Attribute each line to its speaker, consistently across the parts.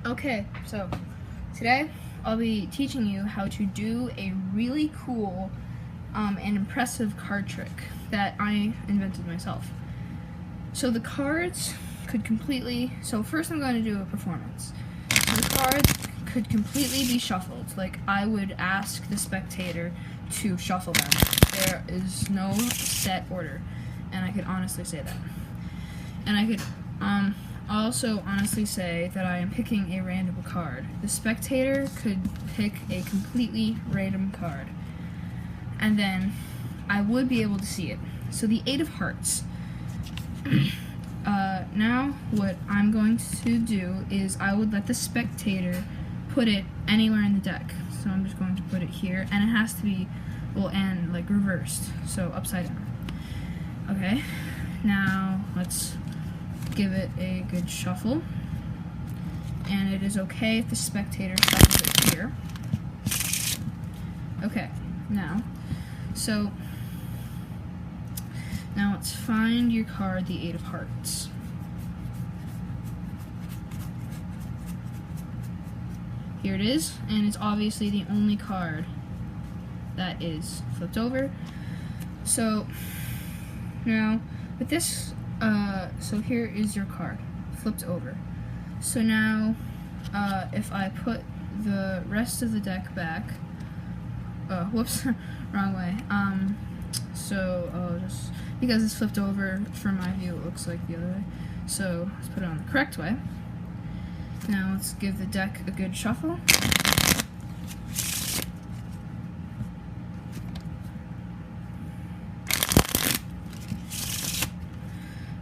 Speaker 1: Okay, so today I'll be teaching you how to do a really cool and impressive card trick that I invented myself. So the cards could completely, so first I'm going to do a performance. So the cards could completely be shuffled. Like, I would ask the spectator to shuffle them. There is no set order, and I could honestly say that. And I could also honestly say that I am picking a random card. The spectator could pick a completely random card, and then I would be able to see it. So the Eight of Hearts. Now what I'm going to do is I would let the spectator put it anywhere in the deck. So I'm just going to put it here, and it has to be, well, and like reversed, so upside down. Okay, now let's give it a good shuffle, and it is okay if the spectator shuffles it here. Okay, now let's find your card, the Eight of Hearts. Here it is, and it's obviously the only card that is flipped over. So now with this, so here is your card flipped over. So now if I put the rest of the deck back, whoops, wrong way. So just because it's flipped over, from my view it looks like the other way. So let's put it on the correct way. Now let's give the deck a good shuffle.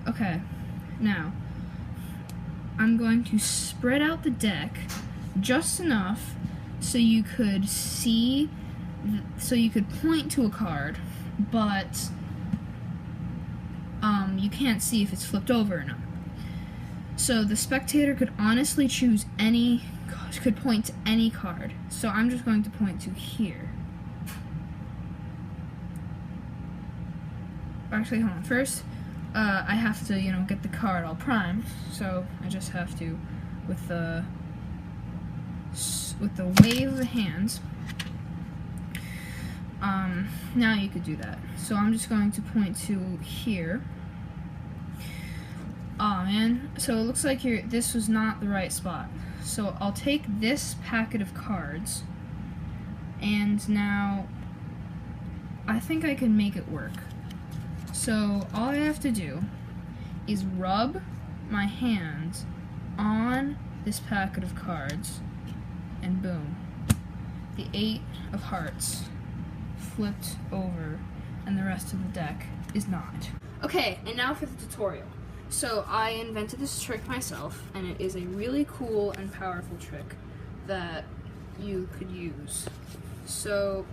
Speaker 1: Okay, now I'm going to spread out the deck just enough so you could see, so you could point to a card, but you can't see if it's flipped over or not. So the spectator could honestly choose could point to any card. So I'm just going to point to here. Actually, hold on. First, I have to, get the card all primed. So I just have to, with the wave of the hands. Now you could do that. So I'm just going to point to here. Oh man, so it looks like this was not the right spot. So I'll take this packet of cards, and now I think I can make it work. So all I have to do is rub my hands on this packet of cards, and boom, the Eight of Hearts flipped over, and the rest of the deck is not. Okay, and now for the tutorial. So I invented this trick myself, and it is a really cool and powerful trick that you could use. So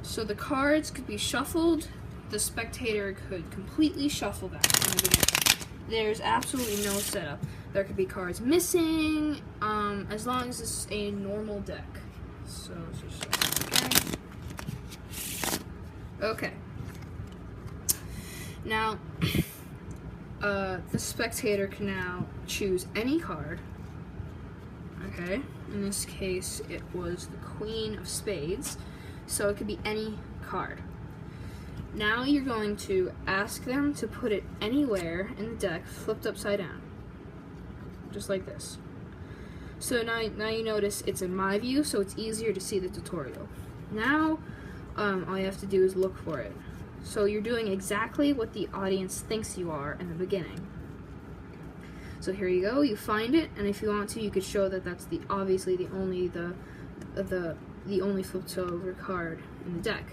Speaker 1: the cards could be shuffled. The spectator could completely shuffle them from the beginning. There's absolutely no setup. There could be cards missing, as long as it's a normal deck. So just again. Okay. Now, the spectator can now choose any card. Okay, in this case, it was the Queen of Spades, so it could be any card. Now you're going to ask them to put it anywhere in the deck, flipped upside down, just like this. So now you notice it's in my view, so it's easier to see the tutorial. Now, all you have to do is look for it. So you're doing exactly what the audience thinks you are in the beginning. So here you go, you find it, and if you want to, you could show that that's obviously the only flipped over card in the deck.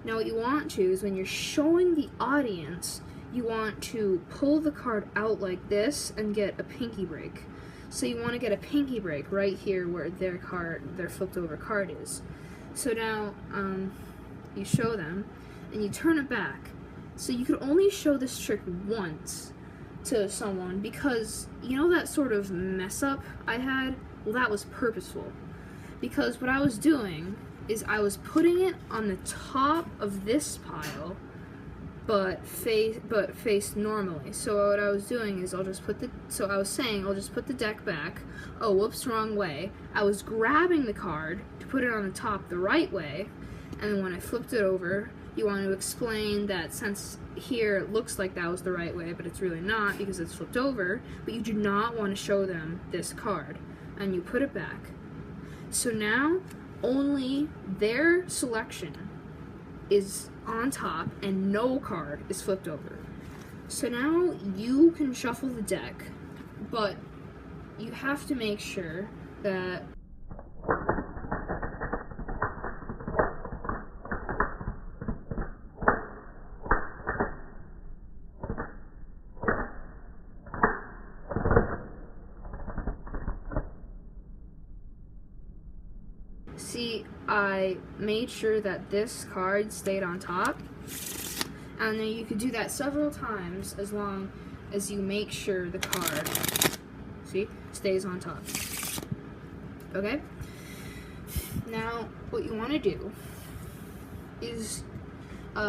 Speaker 1: Now what you want to is, when you're showing the audience, you want to pull the card out like this and get a pinky break. So you want to get a pinky break right here where their flipped over card is. So now you show them, and you turn it back. So you could only show this trick once to someone, because you know that sort of mess up I had? Well, that was purposeful. Because what I was doing is I was putting it on the top of this pile, but face normally. So what I was doing is I'll just put the deck back. Oh, whoops, wrong way. I was grabbing the card to put it on the top the right way, and then when I flipped it over, you want to explain that since here it looks like that was the right way, but it's really not because it's flipped over, but you do not want to show them this card, and you put it back. So now only their selection is on top and no card is flipped over. So now you can shuffle the deck, but you have to make sure that see, I made sure that this card stayed on top, and then you could do that several times as long as you make sure the card, see, stays on top. Okay? Now, what you want to do is,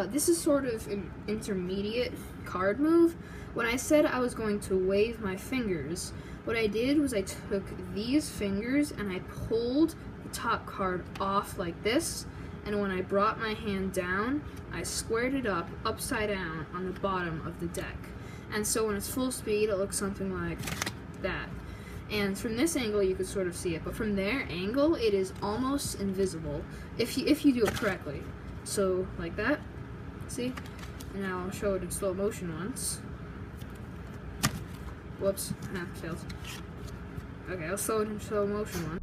Speaker 1: this is sort of an intermediate card move. When I said I was going to wave my fingers, what I did was I took these fingers and I pulled top card off like this, and when I brought my hand down, I squared it up upside down on the bottom of the deck. And so when it's full speed, it looks something like that. And from this angle, you could sort of see it, but from their angle, it is almost invisible if you do it correctly. So like that, see? And now I'll show it in slow motion once. Whoops, failed. Okay, I'll show it in slow motion once.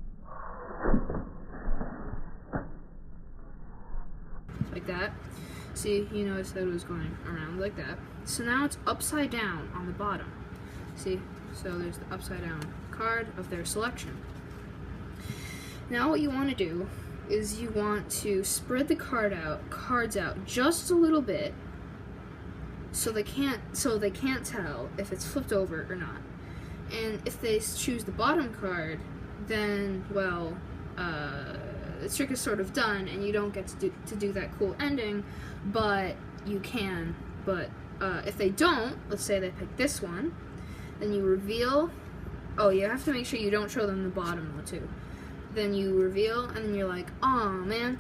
Speaker 1: Like that. See, you notice that it was going around like that. So now it's upside down on the bottom. See? So there's the upside down card of their selection. Now what you want to do is you want to spread the cards out just a little bit so they can't tell if it's flipped over or not. And if they choose the bottom card, then well, the trick is sort of done, and you don't get to do that cool ending, but you can. But if they don't, let's say they pick this one, then you reveal. Oh, you have to make sure you don't show them the bottom though too. Then you reveal, and then you're like, oh man,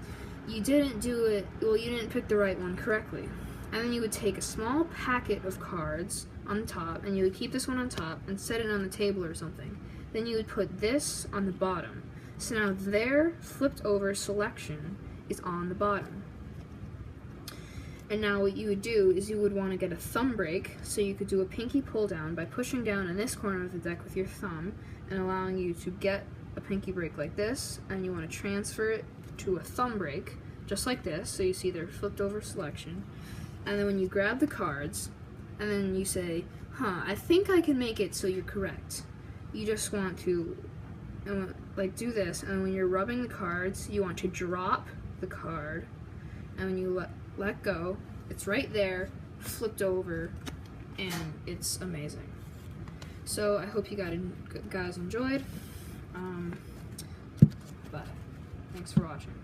Speaker 1: you didn't do it. Well, you didn't pick the right one correctly. And then you would take a small packet of cards on the top, and you would keep this one on top and set it on the table or something. Then you would put this on the bottom. So now their flipped over selection is on the bottom. And now what you would do is you would want to get a thumb break, so you could do a pinky pull down by pushing down in this corner of the deck with your thumb and allowing you to get a pinky break like this, and you want to transfer it to a thumb break just like this, so you see their flipped over selection. And then when you grab the cards and then you say, I think I can make it so you're correct. You just want to like do this, and when you're rubbing the cards, you want to drop the card, and when you let go, it's right there, flipped over, and it's amazing. So I hope you guys enjoyed. But thanks for watching.